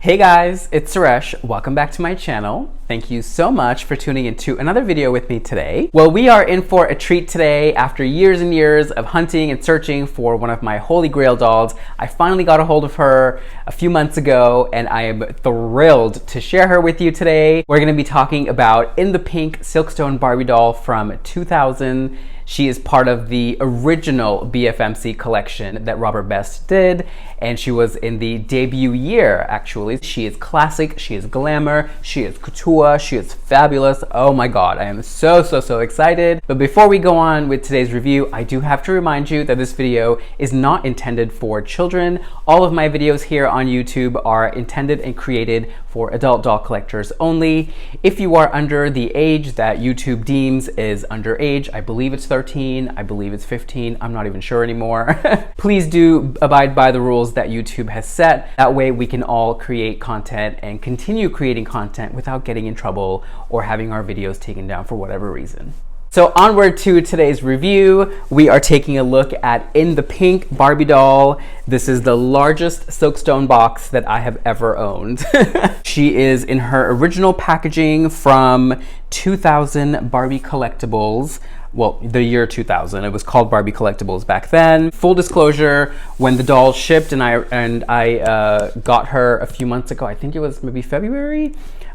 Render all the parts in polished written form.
Hey guys, it's Suresh. Welcome back to my channel. Thank you so much for tuning into another video with me today. Well, we are in for a treat today. After years and years of hunting and searching for one of my holy grail dolls, I finally got a hold of her a few months ago and I am thrilled to share her with you today. We're gonna be talking about In The Pink Silkstone Barbie doll from 2000. She is part of the original BFMC collection that Robert Best did, and she was in the debut year, actually. She is classic, she is glamour, she is couture, she is fabulous. Oh my God, I am so excited. But before we go on with today's review, I do have to remind you that this video is not intended for children. All of my videos here on YouTube are intended and created for adult doll collectors only. If you are under the age that YouTube deems is underage, I believe it's 13, I believe it's 15, I'm not even sure anymore. Please do abide by the rules that YouTube has set. That way we can all create content and continue creating content without getting in trouble or having our videos taken down for whatever reason. So onward to today's review, we are taking a look at In The Pink Barbie doll. This is the largest Silkstone box that I have ever owned. She is in her original packaging from 2000 Barbie Collectibles. Well, the year 2000. It was called Barbie Collectibles back then. Full disclosure, when the doll shipped and I got her a few months ago, I think it was maybe February,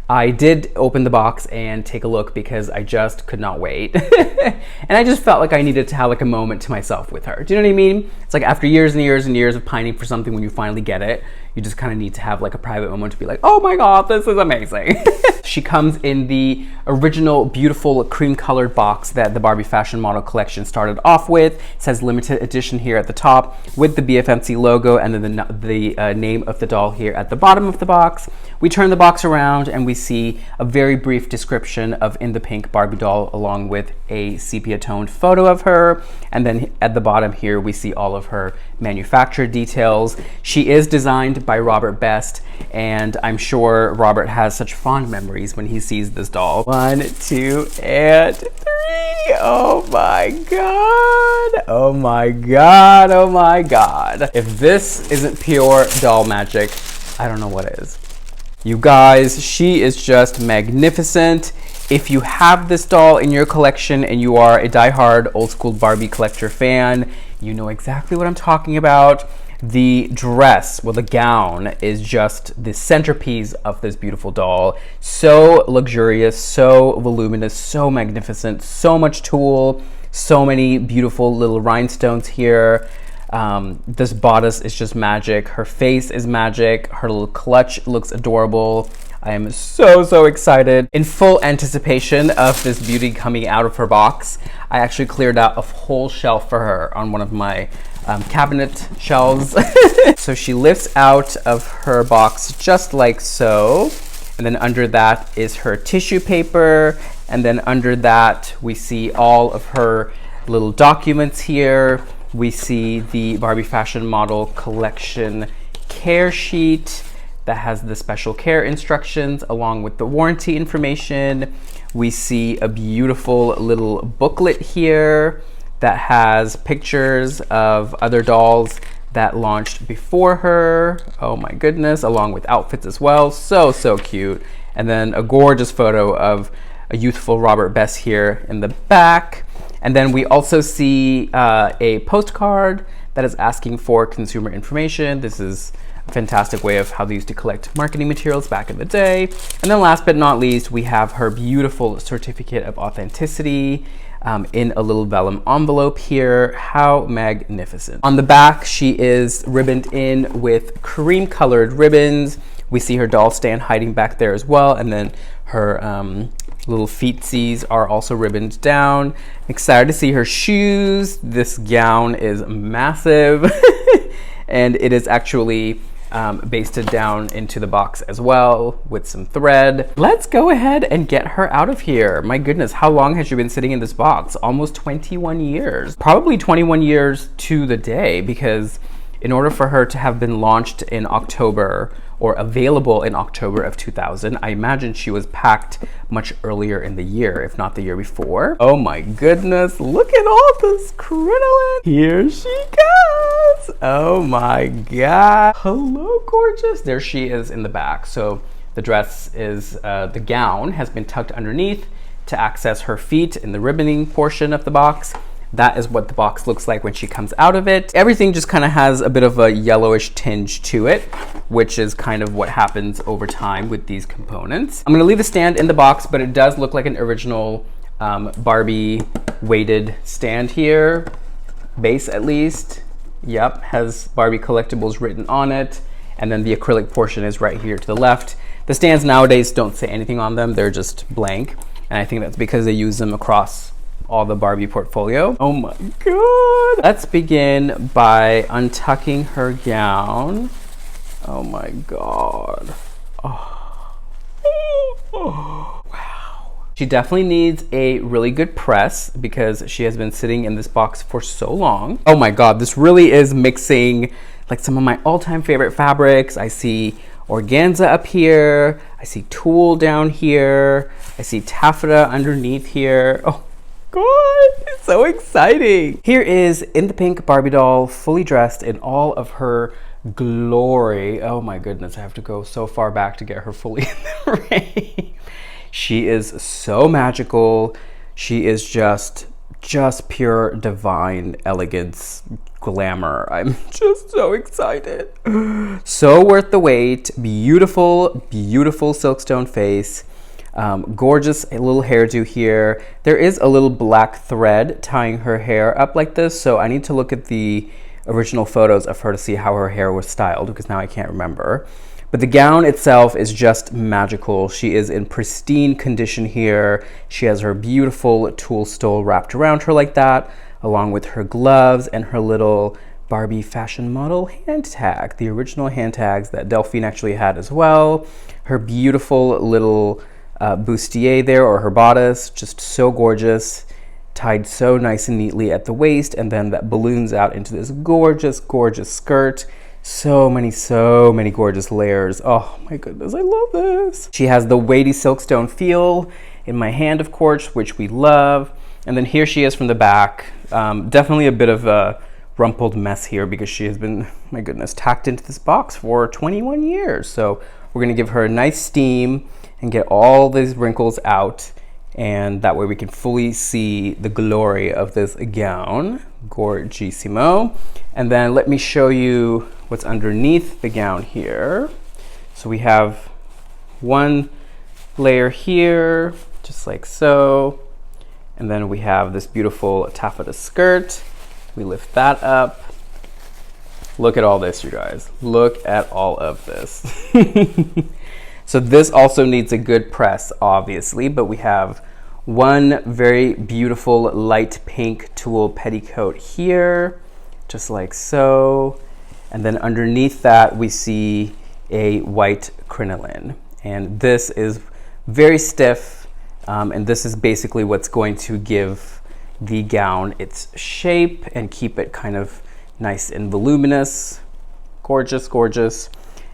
I did open the box and take a look because I just could not wait. And I just felt like I needed to have like a moment to myself with her. Do you know what I mean? It's like after years and years and years of pining for something, when you finally get it, you just kind of need to have like a private moment to be like, oh my God, this is amazing. She comes in the original beautiful cream colored box that the Barbie Fashion Model Collection started off with. It says limited edition here at the top with the BFMC logo and then the name of the doll here at the bottom of the box. We turn the box around and we see a very brief description of In The Pink Barbie doll along with a sepia toned photo of her. And then at the bottom here, we see all of her manufactured details. She is designed by Robert Best, and I'm sure Robert has such fond memories when he sees this doll. 1, 2, and 3. Oh my God. Oh my God. Oh my God. If this isn't pure doll magic, I don't know what is. You guys, she is just magnificent. If you have this doll in your collection and you are a diehard old school Barbie collector fan, you know exactly what I'm talking about. The dress, well, the gown is just the centerpiece of this beautiful doll. So luxurious, so voluminous, so magnificent, so much tulle, so many beautiful little rhinestones here. This bodice is just magic. Her face is magic. Her little clutch looks adorable. I am so excited. In full anticipation of this beauty coming out of her box, I actually cleared out a whole shelf for her on one of my cabinet shelves. So she lifts out of her box just like so. And then under that is her tissue paper. And then under that, we see all of her little documents here. We see the Barbie Fashion Model Collection care sheet that has the special care instructions along with the warranty information. We see a beautiful little booklet here that has pictures of other dolls that launched before her. Oh my goodness, along with outfits as well. So cute. And then a gorgeous photo of a youthful Robert Best here in the back. And then we also see a postcard that is asking for consumer information. This is a fantastic way of how they used to collect marketing materials back in the day. And then last but not least, we have her beautiful certificate of authenticity in a little vellum envelope here. How magnificent. On the back, she is ribboned in with cream colored ribbons. We see her doll stand hiding back there as well. And then her little feetsies are also ribboned down. Excited to see her shoes. This gown is massive. And it is actually basted down into the box as well with some thread. Let's go ahead and get her out of here. My goodness, how long has she been sitting in this box? Almost 21 years. Probably 21 years to the day, because in order for her to have been launched in October or available in October of 2000. I imagine she was packed much earlier in the year, if not the year before. Oh my goodness, look at all this crinoline. Here she goes. Oh my God. Hello, gorgeous. There she is in the back. So the dress is, the gown has been tucked underneath to access her feet in the ribboning portion of the box. That is what the box looks like when she comes out of it. Everything just kind of has a bit of a yellowish tinge to it, which is kind of what happens over time with these components. I'm gonna leave the stand in the box, but it does look like an original Barbie weighted stand here. Base at least. Yep, has Barbie Collectibles written on it. And then the acrylic portion is right here to the left. The stands nowadays don't say anything on them, they're just blank. And I think that's because they use them across all the Barbie portfolio. Oh my God. Let's begin by untucking her gown. Oh my God. Oh. Oh. Wow. She definitely needs a really good press because she has been sitting in this box for so long. Oh my God, this really is mixing like some of my all-time favorite fabrics. I see organza up here. I see tulle down here. I see taffeta underneath here. Oh God, it's so exciting. Here is In the Pink Barbie doll, fully dressed in all of her glory. Oh my goodness, I have to go so far back to get her fully in the frame. She is so magical. She is just pure divine elegance, glamour. I'm just so excited. So worth the wait. Beautiful, beautiful silkstone face. Gorgeous little hairdo here. There is a little black thread tying her hair up like this, so I need to look at the original photos of her to see how her hair was styled, because now I can't remember. But the gown itself is just magical. She is in pristine condition here. She has her beautiful tulle stole wrapped around her like that, along with her gloves and her little Barbie Fashion Model hand tag, the original hand tags that Delphine actually had as well. Her beautiful little bustier there, or her bodice, just so gorgeous, tied so nice and neatly at the waist, and then that balloons out into this gorgeous, gorgeous skirt. So many gorgeous layers. Oh my goodness, I love this. She has the weighty silkstone feel in my hand, of course, which we love. And then here she is from the back. Definitely a bit of a rumpled mess here because she has been, my goodness, tacked into this box for 21 years. So we're gonna give her a nice steam and get all these wrinkles out, and that way we can fully see the glory of this gown. Gorgissimo. And then let me show you what's underneath the gown here. So we have one layer here, just like so. And then we have this beautiful taffeta skirt. We lift that up. Look at all this, you guys. Look at all of this. So this also needs a good press, obviously, but we have one very beautiful light pink tulle petticoat here, just like so. And then underneath that, we see a white crinoline. And this is very stiff, and this is basically what's going to give the gown its shape and keep it kind of nice and voluminous. Gorgeous, gorgeous.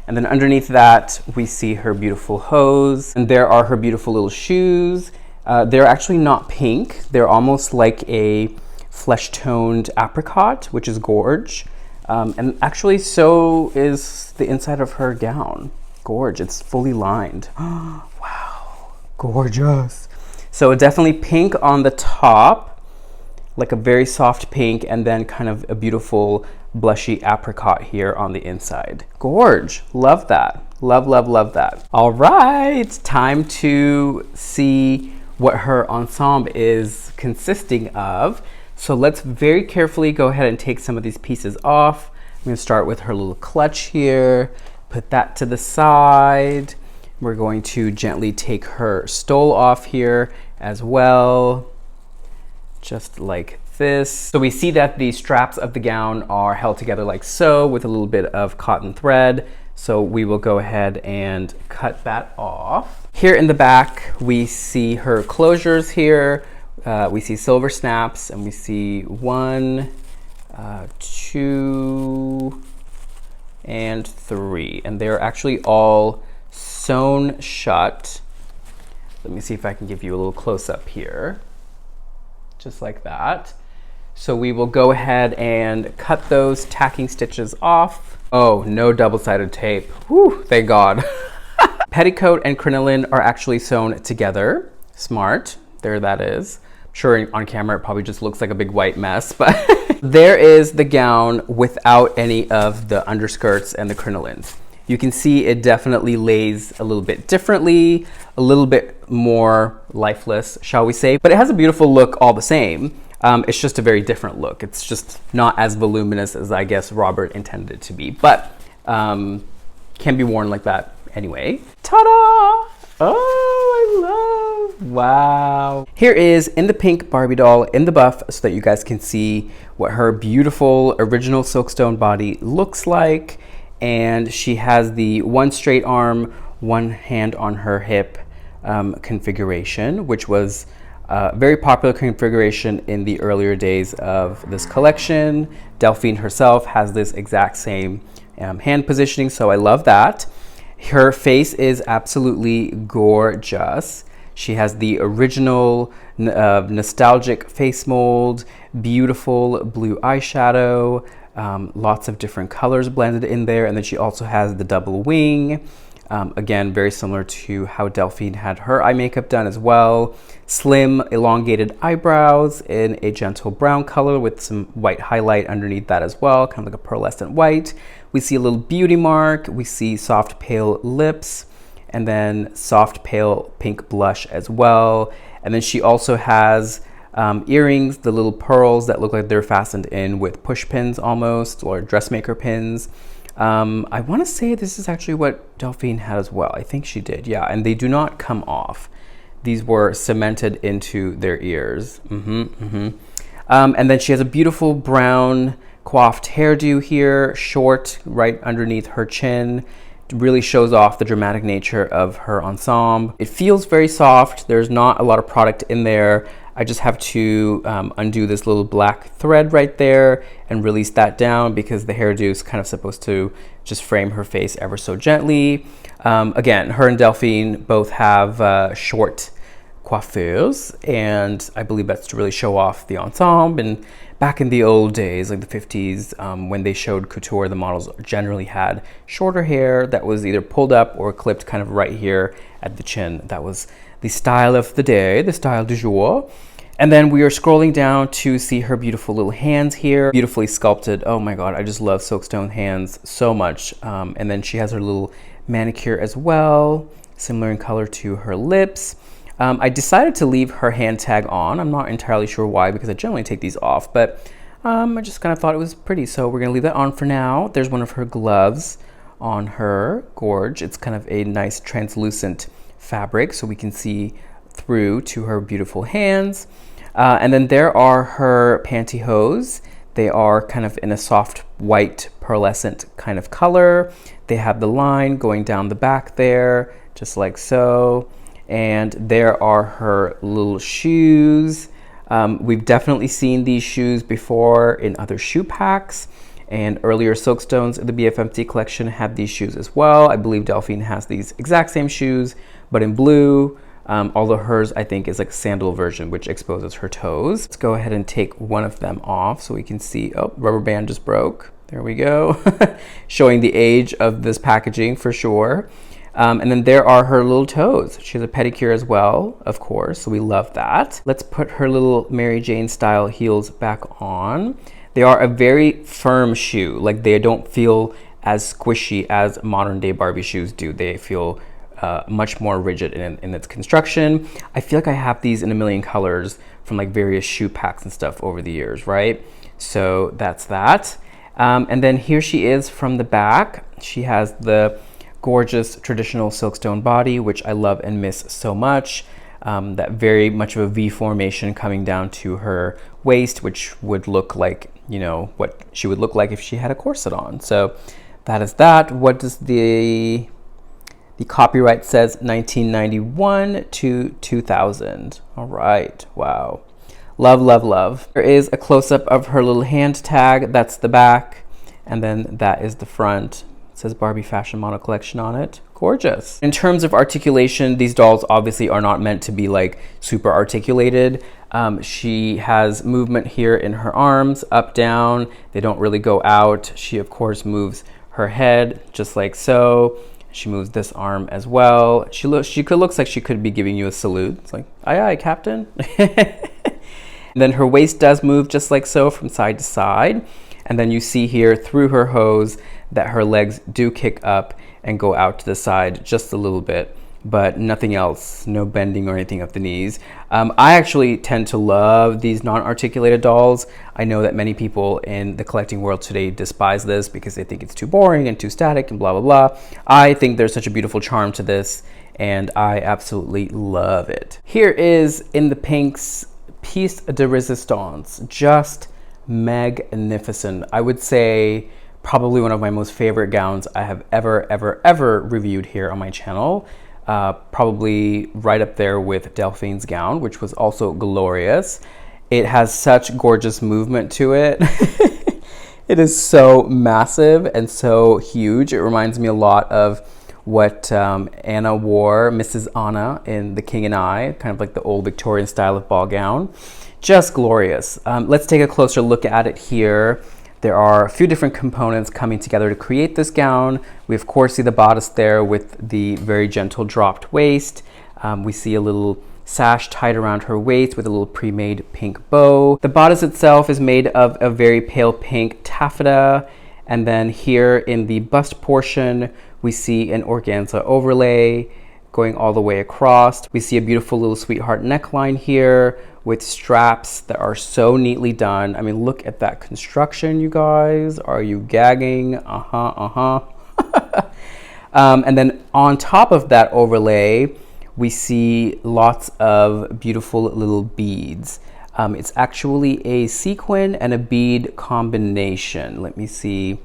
And then underneath that, we see her beautiful hose. And there are her beautiful little shoes. They're actually not pink. They're almost like a flesh-toned apricot, which is gorge. And actually, so is the inside of her gown. Gorge, it's fully lined. Wow, gorgeous. So definitely pink on the top, like a very soft pink, and then kind of a beautiful blushy apricot here on the inside. Gorge, love that. Love, love, love that. All right, time to see what her ensemble is consisting of. So let's very carefully go ahead and take some of these pieces off. I'm gonna start with her little clutch here, put that to the side. We're going to gently take her stole off here as well, just like this. So we see that the straps of the gown are held together like so with a little bit of cotton thread. So we will go ahead and cut that off. Here in the back, we see her closures here. We see silver snaps, and we see 1, 2, and 3. And they're actually all sewn shut. Let me see if I can give you a little close up here. Just like that. So we will go ahead and cut those tacking stitches off. Oh, no double-sided tape. Whew, thank God. Petticoat and crinoline are actually sewn together. Smart. There that is. Sure, on camera it probably just looks like a big white mess, but there is the gown without any of the underskirts and the crinolines. You can see it definitely lays a little bit differently, a little bit more lifeless, shall we say, but it has a beautiful look all the same. It's just a very different look. It's just not as voluminous as I guess Robert intended it to be, but can be worn like that anyway. Ta-da! Oh, I love, wow. Here is In the Pink Barbie doll in the buff so that you guys can see what her beautiful original Silkstone body looks like. And she has the one straight arm, one hand on her hip configuration, which was a very popular configuration in the earlier days of this collection. Delphine herself has this exact same hand positioning, so I love that. Her face is absolutely gorgeous. She has the original nostalgic face mold, beautiful blue eyeshadow, lots of different colors blended in there, and then she also has the double wing. Again, very similar to how Delphine had her eye makeup done as well. Slim, elongated eyebrows in a gentle brown color with some white highlight underneath that as well, kind of like a pearlescent white. We see a little beauty mark. We see soft pale lips, and then soft pale pink blush as well. And then she also has earrings, the little pearls that look like they're fastened in with push pins almost, or dressmaker pins. I want to say this is actually what Delphine had as well. I think she did, yeah. And they do not come off. These were cemented into their ears. And then she has a beautiful brown coiffed hairdo here, short right underneath her chin. It really shows off the dramatic nature of her ensemble. It feels very soft. There's not a lot of product in there. I just have to undo this little black thread right there and release that down because the hairdo is kind of supposed to just frame her face ever so gently. Again, her and Delphine both have short coiffures, and I believe that's to really show off the ensemble. And back in the old days, like the 50s, when they showed couture, the models generally had shorter hair that was either pulled up or clipped kind of right here at the chin. That was the style of the day, the style du jour. And then we are scrolling down to see her beautiful little hands here, beautifully sculpted. Oh my God, I just love Silkstone hands so much. And then she has her little manicure as well, similar in color to her lips. I decided to leave her hand tag on. I'm not entirely sure why, because I generally take these off, but I just kind of thought it was pretty, so we're gonna leave that on for now. There's one of her gloves on her, gorge. It's kind of a nice translucent fabric, so we can see through to her beautiful hands. And then there are her pantyhose. They are kind of in a soft white pearlescent kind of color. They have the line going down the back there, just like so. And there are her little shoes. We've definitely seen these shoes before in other shoe packs, and earlier Silkstones in the BFMC collection had these shoes as well. I believe Delphine has these exact same shoes, but in blue, although hers I think is like a sandal version, which exposes her toes. Let's go ahead and take one of them off so we can see, oh, rubber band just broke. There we go. Showing the age of this packaging for sure. And then there are her little toes. She has a pedicure as well, of course, so we love that. Let's put her little Mary Jane style heels back on. They are a very firm shoe. Like, they don't feel as squishy as modern day Barbie shoes do. They feel much more rigid in its construction. I feel like I have these in a million colors from like various shoe packs and stuff over the years, right? So that's that. And then here she is from the back. She has the gorgeous traditional Silkstone body, which I love and miss so much. That very much of a V formation coming down to her waist, which would look like, you know, what she would look like if she had a corset on. So that is that. What does the copyright says? 1991 to 2000. All right, wow. Love, love, love. There is a close-up of her little hand tag. That's the back, and then that is the front. It says Barbie Fashion Model Collection on it. Gorgeous. In terms of articulation, these dolls obviously are not meant to be like super articulated. She has movement here in her arms, up, down. They don't really go out. She of course moves her head just like so. She moves this arm as well. Looks like she could be giving you a salute. It's like, aye aye, Captain. And then her waist does move just like so from side to side. And then you see here through her hose that her legs do kick up and go out to the side just a little bit, but nothing else, no bending or anything of the knees. I actually tend to love these non-articulated dolls. I know that many people in the collecting world today despise this because they think it's too boring and too static and blah, blah, blah. I think there's such a beautiful charm to this, and I absolutely love it. Here is In The Pink's piece de resistance, just magnificent. I would say probably one of my most favorite gowns I have ever reviewed here on my channel. Probably right up there with Delphine's gown, which was also glorious. It has such gorgeous movement to it. It is so massive and so huge. It reminds me a lot of what Anna wore, Mrs. Anna in The King and I, kind of like the old Victorian style of ball gown. Just glorious. Let's take a closer look at it here. There are a few different components coming together to create this gown. We of course see the bodice there with the very gentle dropped waist. We see a little sash tied around her waist with a little pre-made pink bow. The bodice itself is made of a very pale pink taffeta. And then here in the bust portion, we see an organza overlay going all the way across. We see a beautiful little sweetheart neckline here with straps that are so neatly done. I mean, look at that construction, you guys. Are you gagging? And then on top of that overlay, we see lots of beautiful little beads. It's actually a sequin and a bead combination. Let me see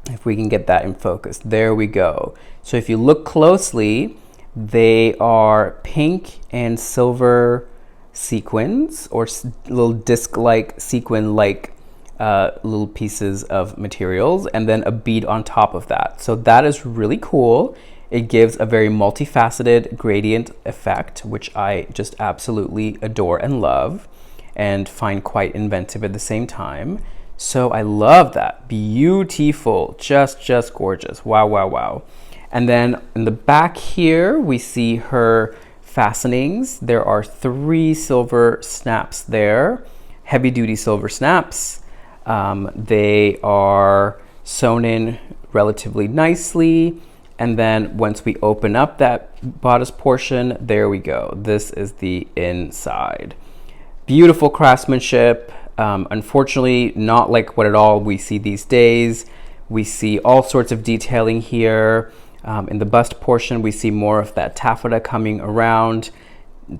if we can get that in focus. There we go. So if you look closely, they are pink and silver sequins, or little disc-like, sequin-like little pieces of materials, and then a bead on top of that. So that is really cool. It gives a very multifaceted gradient effect, which I just absolutely adore and love and find quite inventive at the same time. So I love that. Beautiful, just gorgeous. Wow, wow, wow. And then in the back here, we see her fastenings. There are 3 silver snaps there, heavy duty silver snaps. They are sewn in relatively nicely. And then once we open up that bodice portion, there we go. This is the inside. Beautiful craftsmanship. Unfortunately, not like what at all we see these days. We see all sorts of detailing here. In the bust portion, we see more of that taffeta coming around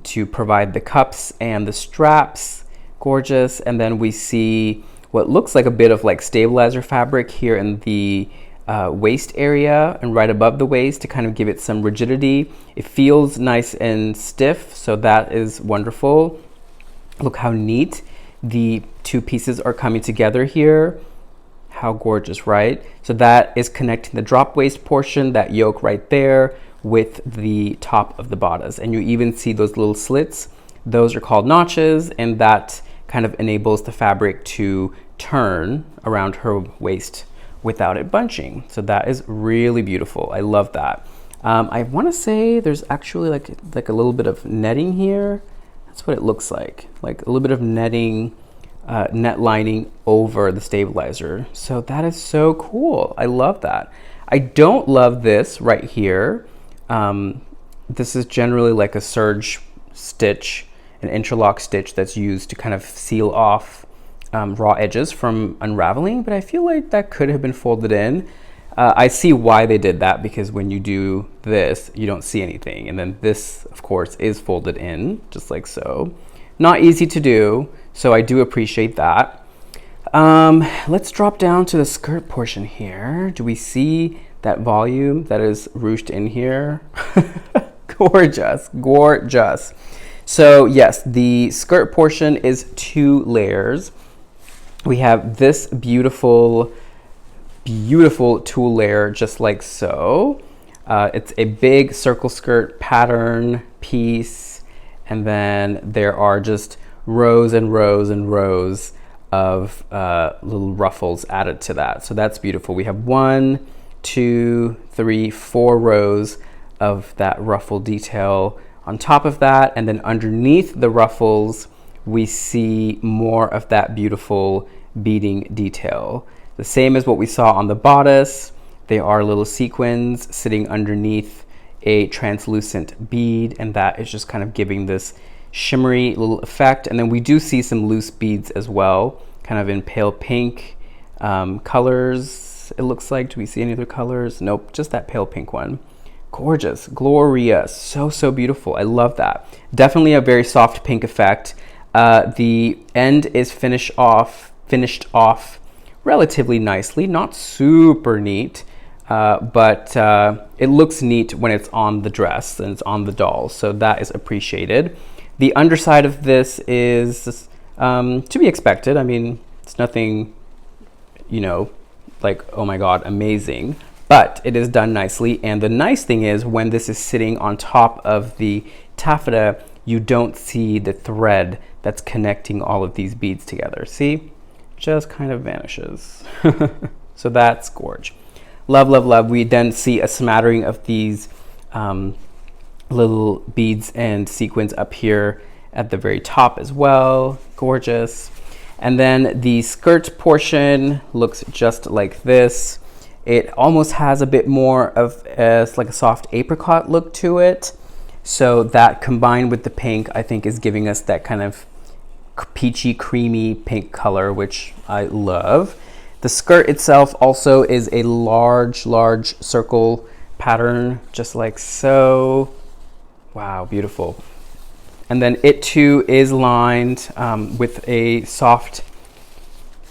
to provide the cups and the straps. Gorgeous. And then we see what looks like a bit of like stabilizer fabric here in the waist area and right above the waist to kind of give it some rigidity. It feels nice and stiff, so that is wonderful. Look how neat the 2 pieces are coming together here. How gorgeous, right? So that is connecting the drop waist portion, that yoke right there, with the top of the bodice. And you even see those little slits. Those are called notches, and that kind of enables the fabric to turn around her waist without it bunching. So that is really beautiful. I love that. I want to say there's actually like a little bit of netting here. That's what it looks like a little bit of netting, net lining over the stabilizer. So that is so cool. I love that. I don't love this right here. This is generally like a serge stitch, an interlock stitch that's used to kind of seal off raw edges from unraveling, but I feel like that could have been folded in. I see why they did that, because when you do this, you don't see anything. And then this, of course, is folded in, just like so. Not easy to do, so I do appreciate that. Let's drop down to the skirt portion here. Do we see that volume that is ruched in here? Gorgeous, gorgeous. So yes, the skirt portion is 2 layers. We have this beautiful beautiful tulle layer, just like so. It's a big circle skirt pattern piece, and then there are just rows and rows and rows of little ruffles added to that. So that's beautiful. We have 1, 2, 3, 4 rows of that ruffle detail on top of that, and then underneath the ruffles we see more of that beautiful beading detail. The same as what we saw on the bodice. They are little sequins sitting underneath a translucent bead, and that is just kind of giving this shimmery little effect. And then we do see some loose beads as well, kind of in pale pink colors, it looks like. Do we see any other colors? Nope, just that pale pink one. Gorgeous, glorious, so beautiful. I love that. Definitely a very soft pink effect. The end is finished off relatively nicely, not super neat, but it looks neat when it's on the dress and it's on the doll, so that is appreciated. The underside of this is to be expected. I mean, it's nothing, you know, like, oh my god, amazing, but it is done nicely. And the nice thing is, when this is sitting on top of the taffeta, you don't see the thread that's connecting all of these beads together. See? Just kind of vanishes. So that's gorge. Love, love, love. We then see a smattering of these little beads and sequins up here at the very top as well. Gorgeous. And then the skirt portion looks just like this. It almost has a bit more of like a soft apricot look to it. So that combined with the pink, I think, is giving us that kind of peachy, creamy pink color, which I love. The skirt itself also is a large circle pattern, just like so. Wow, beautiful. And then it too is lined with a soft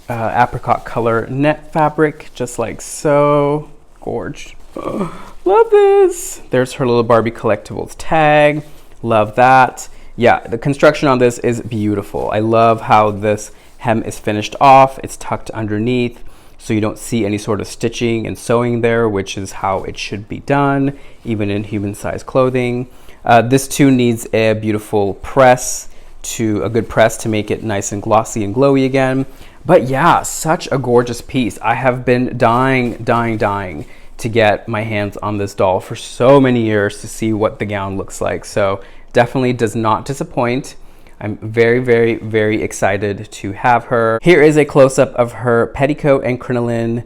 apricot color net fabric, just like so. Gorge. Oh, love this. There's her little Barbie Collectibles tag. Love that. Yeah, the construction on this is beautiful. I love how this hem is finished off. It's tucked underneath, so you don't see any sort of stitching and sewing there, which is how it should be done, even in human-sized clothing. This too needs a beautiful press, a good press to make it nice and glossy and glowy again. But yeah, such a gorgeous piece. I have been dying to get my hands on this doll for so many years to see what the gown looks like. So definitely does not disappoint. I'm very excited to have her. Here is a close-up of her petticoat and crinoline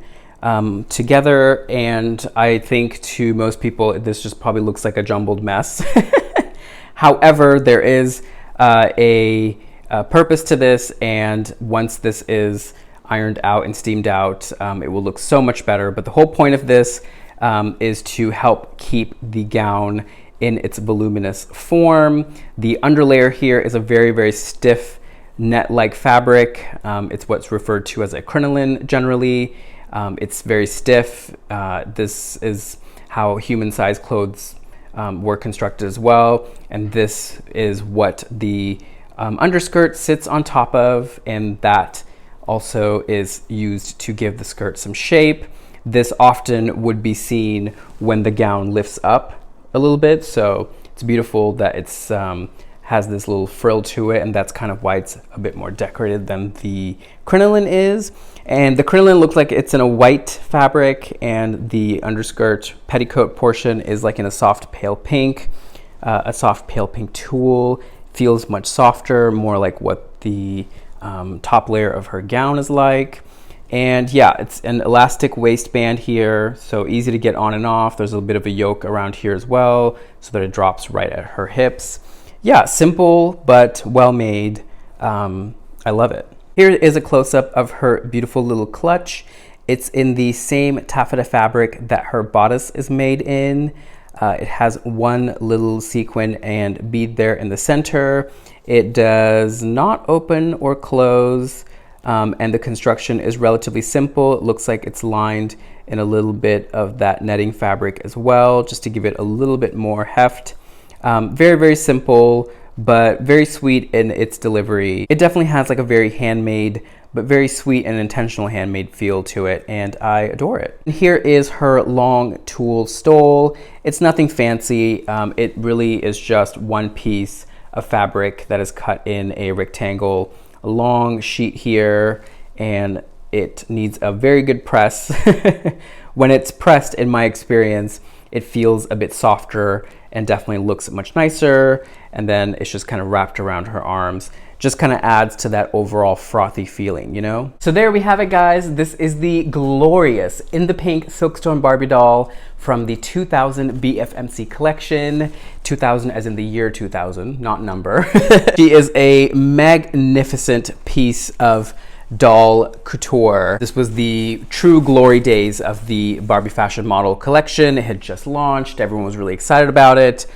together, and I think to most people this just probably looks like a jumbled mess. However, there is a purpose to this, and once this is ironed out and steamed out, it will look so much better. But the whole point of this is to help keep the gown in its voluminous form. The underlayer here is a very stiff net-like fabric. It's what's referred to as a crinoline generally. It's very stiff. This is how human-sized clothes were constructed as well, and this is what the underskirt sits on top of, and that also is used to give the skirt some shape. This often would be seen when the gown lifts up a little bit, so it's beautiful that it's has this little frill to it, and that's kind of why it's a bit more decorated than the crinoline is. And the crinoline looks like it's in a white fabric, and the underskirt petticoat portion is like in a soft pale pink, a soft pale pink tulle. Feels much softer, more like what the top layer of her gown is like. And yeah, it's an elastic waistband here, so easy to get on and off. There's a bit of a yoke around here as well, so that it drops right at her hips. Yeah, simple but well made. I love it. Here is a close-up of her beautiful little clutch. It's in the same taffeta fabric that her bodice is made in. It has one little sequin and bead there in the center. It does not open or close, and the construction is relatively simple. It looks like it's lined in a little bit of that netting fabric as well, just to give it a little bit more heft. Very simple, but very sweet in its delivery. It definitely has like a very handmade but very sweet and intentional handmade feel to it, and I adore it. Here is her long tulle stole. It's nothing fancy. It really is just one piece of fabric that is cut in a rectangle, a long sheet here, and it needs a very good press. When it's pressed, in my experience, it feels a bit softer and definitely looks much nicer. And then it's just kind of wrapped around her arms. Just kind of adds to that overall frothy feeling, you know? So there we have it, guys. This is the glorious In The Pink Silkstone Barbie doll from the 2000 BFMC collection. 2000 as in the year 2000, not number. She is a magnificent piece of doll couture. This was the true glory days of the Barbie Fashion Model Collection. It had just launched. Everyone was really excited about it.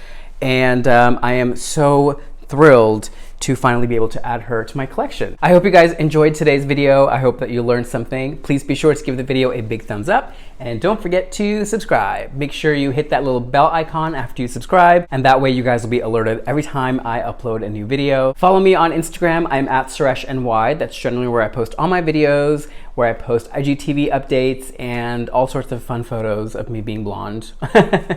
And I am so thrilled to finally be able to add her to my collection. I hope you guys enjoyed today's video. I hope that you learned something. Please be sure to give the video a big thumbs up and don't forget to subscribe. Make sure you hit that little bell icon after you subscribe, and that way you guys will be alerted every time I upload a new video. Follow me on Instagram. I'm at SureshNY. That's generally where I post all my videos, where I post IGTV updates and all sorts of fun photos of me being blonde.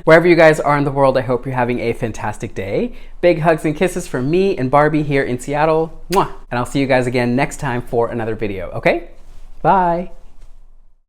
Wherever you guys are in the world, I hope you're having a fantastic day. Big hugs and kisses from me and Barbie here in Seattle. Mwah! And I'll see you guys again next time for another video, okay? Bye!